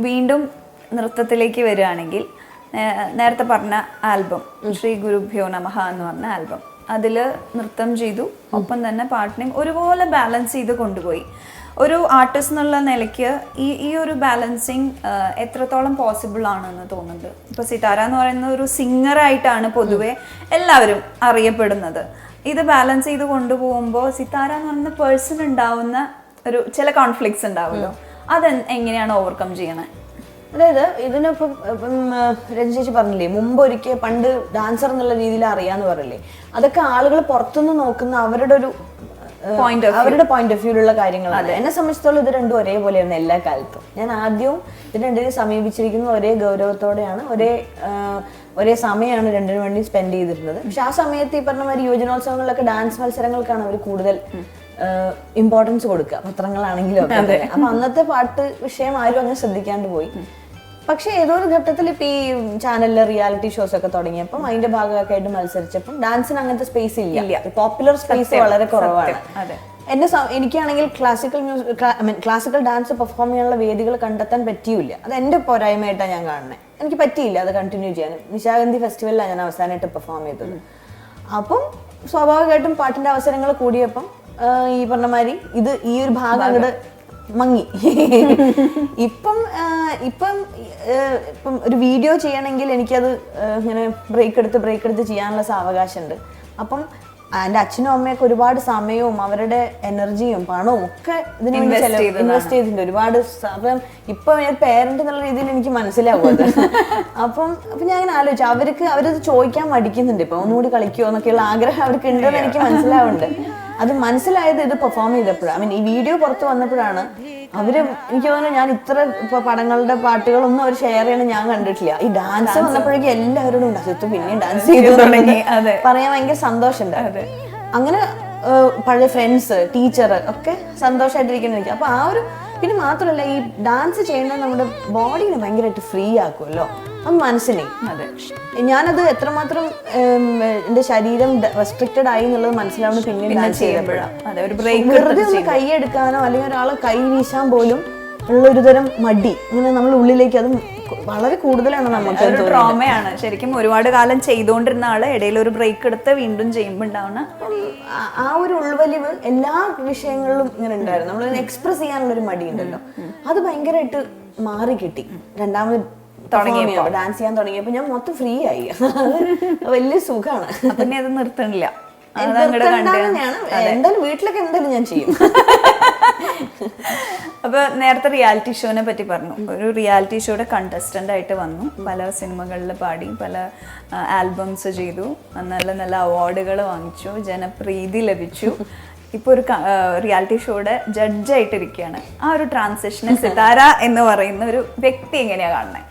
വീണ്ടും നൃത്തത്തിലേക്ക് വരികയാണെങ്കിൽ നേരത്തെ പറഞ്ഞ ആൽബം ശ്രീ ഗുരുഭ്യോ നമഃ എന്ന് പറഞ്ഞ ആൽബം, അതിൽ നൃത്തം ചെയ്തു, ഒപ്പം തന്നെ പാട്ടിനെയും ഒരുപോലെ ബാലൻസ് ചെയ്ത് കൊണ്ടുപോയി. ഒരു ആർട്ടിസ്റ്റ് എന്നുള്ള നിലയ്ക്ക് ഈ ഒരു ബാലൻസിങ് എത്രത്തോളം പോസിബിൾ ആണെന്ന് തോന്നുന്നുണ്ട്? ഇപ്പോൾ സിതാര എന്ന് പറയുന്ന ഒരു സിംഗറായിട്ടാണ് പൊതുവെ എല്ലാവരും അറിയപ്പെടുന്നത്. ഇത് ബാലൻസ് ചെയ്ത് കൊണ്ടുപോകുമ്പോൾ സിതാര എന്ന് പറയുന്ന പേഴ്സൺ ഉണ്ടാവുന്ന ഒരു ചില കോൺഫ്ലിക്ട്സ് ഉണ്ടാവുമല്ലോ, അത് എങ്ങനെയാണ് ഓവർകം ചെയ്യണേ? അതായത് ഇതിനിപ്പം രഞ്ജിച്ച് പറഞ്ഞില്ലേ, മുമ്പ് ഒരിക്കൽ പണ്ട് ഡാൻസർ എന്നുള്ള രീതിയിൽ അറിയാന്ന് പറയില്ലേ, അതൊക്കെ ആളുകൾ പുറത്തുനിന്ന് നോക്കുന്ന അവരുടെ ഒരു പോയിന്റ് ഓഫ് വ്യൂലുള്ള കാര്യങ്ങളാണ്. എന്നെ സംബന്ധിച്ചിടത്തോളം ഇത് രണ്ടും ഒരേപോലെയാണ് എല്ലാ കാലത്തും. ഞാൻ ആദ്യവും ഇത് രണ്ടിനെ സമീപിച്ചിരിക്കുന്നത് ഒരേ ഗൗരവത്തോടെയാണ്, ഒരേ സമയമാണ് രണ്ടിനു വേണ്ടി സ്പെൻഡ് ചെയ്തിരുന്നത്. പക്ഷെ ആ സമയത്ത് ഈ പറഞ്ഞ മാതിരി യുവജനോത്സവങ്ങളിലൊക്കെ ഡാൻസ് മത്സരങ്ങൾക്കാണ് അവർ കൂടുതൽ ഇമ്പോർട്ടൻസ് കൊടുക്കുക, പത്രങ്ങളാണെങ്കിലും ഒക്കെ. അപ്പൊ അന്നത്തെ പാട്ട് വിഷയം ആരും അങ്ങനെ ശ്രദ്ധിക്കാണ്ട് പോയി. പക്ഷെ ഏതോ ഒരു ഘട്ടത്തിൽ ഇപ്പൊ ഈ ചാനലിലെ റിയാലിറ്റി ഷോസ് ഒക്കെ തുടങ്ങിയപ്പം അതിന്റെ ഭാഗമൊക്കെ ആയിട്ട് മത്സരിച്ചപ്പം ഡാൻസിന് അങ്ങനത്തെ സ്പേസ് ഇല്ല, പോപ്പുലർ സ്പേസ് വളരെ കുറവാണ്. എനിക്കാണെങ്കിൽ ക്ലാസിക്കൽ ഡാൻസ് പെർഫോം ചെയ്യാനുള്ള വേദികൾ കണ്ടെത്താൻ പറ്റിയില്ല. അത് എന്റെ പോരായ്മയായിട്ടാണ് ഞാൻ കാണുന്നത്. എനിക്ക് പറ്റിയില്ല അത് കണ്ടിന്യൂ ചെയ്യാൻ. നിശാഗന്ധി ഫെസ്റ്റിവലിലാണ് ഞാൻ അവസാനമായിട്ട് പെർഫോം ചെയ്തത്. അപ്പം സ്വാഭാവികമായിട്ടും പാട്ടിന്റെ അവസരങ്ങൾ കൂടിയപ്പം ഈ പറഞ്ഞ മാതിരി ഈ ഒരു ഭാഗം അങ്ങോട്ട് മങ്ങി. ഇപ്പം ഒരു വീഡിയോ ചെയ്യണമെങ്കിൽ എനിക്കത് ഇങ്ങനെ ബ്രേക്ക് എടുത്ത് ചെയ്യാനുള്ള സാവകാശമുണ്ട്. അപ്പം എൻ്റെ അച്ഛനും അമ്മയൊക്കെ ഒരുപാട് സമയവും അവരുടെ എനർജിയും പണവും ഒക്കെ ഇതിന് വേണ്ടി ഇൻവെസ്റ്റ് ചെയ്തിട്ടുണ്ട് ഒരുപാട്. അപ്പം ഇപ്പൊ ഞാൻ പേരന്റ് എന്നുള്ള രീതിയിൽ എനിക്ക് മനസ്സിലാവും അത്. അപ്പം ഞാൻ അങ്ങനെ ആലോചിച്ചു, അവരത് ചോദിക്കാൻ മടിക്കുന്നുണ്ട്. ഇപ്പൊ ഒന്നുകൂടി കളിക്കുമോ എന്നൊക്കെയുള്ള ആഗ്രഹം അവർക്ക് ഉണ്ടെന്ന് എനിക്ക് മനസ്സിലാവുന്നുണ്ട്. അത് മനസ്സിലായത് ഇത് പെർഫോം ചെയ്തപ്പോഴാണ്, ഈ വീഡിയോ പുറത്ത് വന്നപ്പോഴാണ് എനിക്ക് തോന്നുന്നു ഞാൻ ഇത്ര ഇപ്പൊ പടങ്ങളുടെ പാട്ടുകളൊന്നും അവർ ഷെയർ ചെയ്യണം ഞാൻ കണ്ടിട്ടില്ല. ഈ ഡാൻസ് വന്നപ്പോഴേക്കും എല്ലാവരോടും ഉണ്ടാക്കി പിന്നെയും ഡാൻസ് ചെയ്തു തുടങ്ങി പറയാൻ ഭയങ്കര സന്തോഷമുണ്ട്. അങ്ങനെ പഴയ ഫ്രണ്ട്സ്, ടീച്ചർ ഒക്കെ സന്തോഷമായിട്ടിരിക്കുന്ന എനിക്ക്. അപ്പൊ പിന്നെ മാത്രമല്ല ഈ ഡാൻസ് ചെയ്യുന്നത് നമ്മുടെ ബോഡീനെ ഭയങ്കരമായിട്ട് ഫ്രീ ആക്കുമല്ലോ, അത് മനസ്സിനെ. ഞാനത് എത്രമാത്രം എന്റെ ശരീരം റെസ്ട്രിക്റ്റഡ് ആയി എന്നുള്ളത് മനസ്സിലാവുന്നത് പിന്നെ ഡാൻസ് ചെയ്യുമ്പോഴാണ്. വെറുതെ ഒന്ന് കൈ എടുക്കാനോ അല്ലെങ്കിൽ ഒരാളെ കൈ വീശാൻ പോലും ഉള്ളൊരു തരം മടി ഇങ്ങനെ നമ്മൾ ഉള്ളിലേക്ക്, അത് വളരെ കൂടുതലാണ്. നമുക്ക് ട്രോമയാണ് ശരിക്കും. ഒരുപാട് കാലം ചെയ്തുകൊണ്ടിരുന്ന ആള് ഇടയിൽ ഒരു ബ്രേക്ക് എടുത്ത് വീണ്ടും ചെയ്യുമ്പോൾ ഉണ്ടാവുന്ന ആ ഒരു ഉൾവലിവ് എല്ലാ വിഷയങ്ങളിലും ഇങ്ങനെ ഉണ്ടായിരുന്നു. നമ്മൾ എക്സ്പ്രസ് ചെയ്യാനുള്ള ഒരു മടി ഉണ്ടല്ലോ, അത് ഭയങ്കരമായിട്ട് മാറി കിട്ടി. രണ്ടാമത് ഡാൻസ് ചെയ്യാൻ തുടങ്ങിയപ്പോ ഞാൻ മൊത്തം ഫ്രീ ആയി. വലിയ സുഖാണ്. പിന്നെ അത് നിർത്തണില്ല. എന്തായാലും വീട്ടിലൊക്കെ എന്തായാലും ഞാൻ ചെയ്യും. അപ്പൊ നേരത്തെ റിയാലിറ്റി ഷോനെ പറ്റി പറഞ്ഞു. ഒരു റിയാലിറ്റി ഷോയുടെ കണ്ടസ്റ്റന്റ് ആയിട്ട് വന്നു, പല സിനിമകളിൽ പാടി, പല ആൽബംസ് ചെയ്തു, നല്ല നല്ല അവാർഡുകൾ വാങ്ങിച്ചു, ജനപ്രീതി ലഭിച്ചു. ഇപ്പൊ ഒരു റിയാലിറ്റി ഷോയുടെ ജഡ്ജായിട്ടിരിക്കുകയാണ്. ആ ഒരു ട്രാൻസിഷനെ സിതാര എന്ന് പറയുന്ന ഒരു വ്യക്തി എങ്ങനെയാ കാണുന്നത്?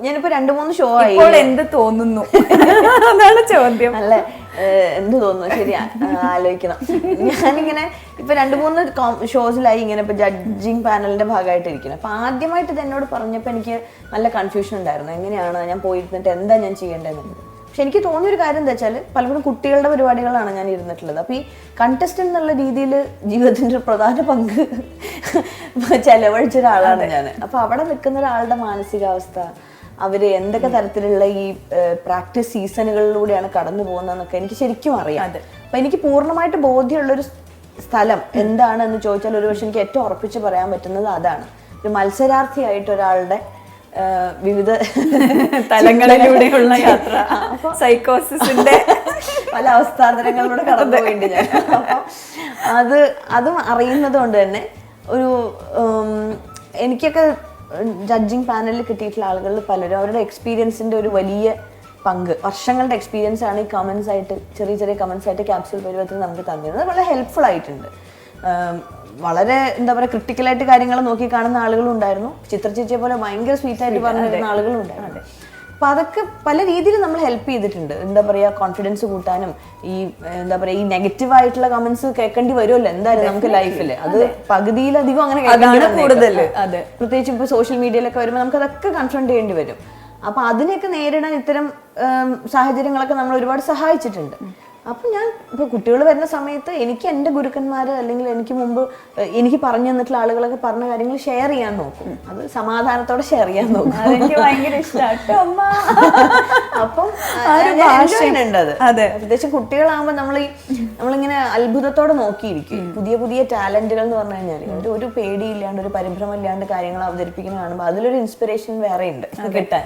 ഞാനിപ്പോ 2-3 ഷോ ആയി. എന്ത് തോന്നുന്നു അതാണ് ചോദ്യം. അല്ലെ, എന്ത് തോന്നുന്നു? ശരിയാ, ആലോചിക്കണം. ഞാനിങ്ങനെ ഇപ്പൊ 2-3 ഷോസിലായി ഇങ്ങനെ ഇപ്പൊ ജഡ്ജിങ് പാനലിന്റെ ഭാഗമായിട്ടിരിക്കുന്നത്. അപ്പൊ ആദ്യമായിട്ട് ഇത് എന്നോട് പറഞ്ഞപ്പോ എനിക്ക് നല്ല കൺഫ്യൂഷൻ ഉണ്ടായിരുന്നു, എങ്ങനെയാണ് ഞാൻ പോയിരുന്നിട്ട് എന്താ ഞാൻ ചെയ്യേണ്ടതെന്നുള്ളത്. പക്ഷെ എനിക്ക് തോന്നിയൊരു കാര്യം എന്താ വെച്ചാൽ, പലപ്പോഴും കുട്ടികളുടെ പരിപാടികളാണ് ഞാൻ ഇരുന്നിട്ടുള്ളത്. അപ്പൊ ഈ കണ്ടസ്റ്റന്റ് എന്നുള്ള രീതിയിൽ ജീവിതത്തിന്റെ ഒരു പ്രധാന പങ്ക് ചെലവഴിച്ച ഒരാളാണ് ഞാൻ. അപ്പൊ അവിടെ നിൽക്കുന്ന ഒരാളുടെ മാനസികാവസ്ഥ, അവര് എന്തൊക്കെ തരത്തിലുള്ള ഈ പ്രാക്ടീസ് സീസണുകളിലൂടെയാണ് കടന്നു പോകുന്നതെന്നൊക്കെ എനിക്ക് ശരിക്കും അറിയാം. അപ്പൊ എനിക്ക് പൂർണ്ണമായിട്ട് ബോധ്യമുള്ളൊരു സ്ഥലം എന്താണെന്ന് ചോദിച്ചാൽ ഒരുപക്ഷെ എനിക്ക് ഏറ്റവും ഉറപ്പിച്ച് പറയാൻ പറ്റുന്നത് അതാണ്. ഒരു മത്സരാർത്ഥിയായിട്ട് ഒരാളുടെ വിവിധ തലങ്ങളിലൂടെയുള്ള യാത്ര, സൈക്കോസിന്റെ പല അവസ്ഥാന്തരങ്ങളിലൂടെ കടന്നു പോയിട്ടുണ്ട് ഞാൻ. അപ്പൊ അതും അറിയുന്നത് കൊണ്ട് തന്നെ ഒരു എനിക്കൊക്കെ ജഡ്ജിങ് പാനലിൽ കിട്ടിയിട്ടുള്ള ആളുകളിൽ പലരും അവരുടെ എക്സ്പീരിയൻസിന്റെ ഒരു വലിയ പങ്ക്, വർഷങ്ങളുടെ എക്സ്പീരിയൻസ് ആണ് ഈ കമന്റ്സ് ആയിട്ട്, ചെറിയ കമന്റ്സ് ആയിട്ട് ക്യാപ്സ്യൂൾ പരുവത്തിൽ നമുക്ക് തന്നിരുന്നത്. വളരെ ഹെൽപ്ഫുൾ ആയിട്ടുണ്ട്. വളരെ എന്താ പറയുക, ക്രിട്ടിക്കലായിട്ട് കാര്യങ്ങൾ നോക്കി കാണുന്ന ആളുകളും ഉണ്ടായിരുന്നു. ചിത്രചേച്ചിയെ പോലെ ഭയങ്കര സ്വീറ്റായിട്ട് പറഞ്ഞിരുന്ന ആളുകളും ഉണ്ടായിരുന്നു. അപ്പൊ അതൊക്കെ പല രീതിയിൽ നമ്മൾ ഹെൽപ്പ് ചെയ്തിട്ടുണ്ട്. എന്താ പറയാ, കോൺഫിഡൻസ് കൂട്ടാനും ഈ എന്താ പറയാ ഈ നെഗറ്റീവ് ആയിട്ടുള്ള കമന്റ്സ് കേൾക്കേണ്ടി വരുമല്ലോ എന്തായാലും നമുക്ക് ലൈഫില്. അത് പകുതിയിലധികം അങ്ങനെ കൂടുതൽ, പ്രത്യേകിച്ച് ഇപ്പൊ സോഷ്യൽ മീഡിയയിലൊക്കെ വരുമ്പോൾ നമുക്ക് അതൊക്കെ കൺഫ്രണ്ട് ചെയ്യേണ്ടി വരും. അപ്പൊ അതിനെയൊക്കെ നേരിടാൻ ഇത്തരം സാഹചര്യങ്ങളൊക്കെ നമ്മൾ ഒരുപാട് സഹായിച്ചിട്ടുണ്ട്. അപ്പം ഞാൻ ഇപ്പോൾ കുട്ടികൾ വരുന്ന സമയത്ത് എനിക്ക് എൻ്റെ ഗുരുക്കന്മാർ അല്ലെങ്കിൽ എനിക്ക് മുമ്പ് എനിക്ക് പറഞ്ഞു തന്നിട്ടുള്ള ആളുകളൊക്കെ പറഞ്ഞ കാര്യങ്ങൾ ഷെയർ ചെയ്യാൻ നോക്കും. അത് സമാധാനത്തോടെ ഷെയർ ചെയ്യാൻ നോക്കും. അതെനിക്ക് ഭയങ്കര ഇഷ്ടമാണ് അമ്മ. അപ്പം ഉണ്ട് അത്. അതെ, പ്രത്യേകിച്ച് കുട്ടികളാകുമ്പോൾ നമ്മളിങ്ങനെ അത്ഭുതത്തോടെ നോക്കിയിരിക്കും. പുതിയ പുതിയ ടാലന്റുകൾ എന്ന് പറഞ്ഞു കഴിഞ്ഞാൽ ഒരു പേടിയില്ലാണ്ട് ഒരു പരിഭ്രമം ഇല്ലാണ്ട് കാര്യങ്ങൾ അവതരിപ്പിക്കുന്ന കാണുമ്പോൾ അതിലൊരു ഇൻസ്പിറേഷൻ വേറെ ഉണ്ട് കിട്ടാൻ.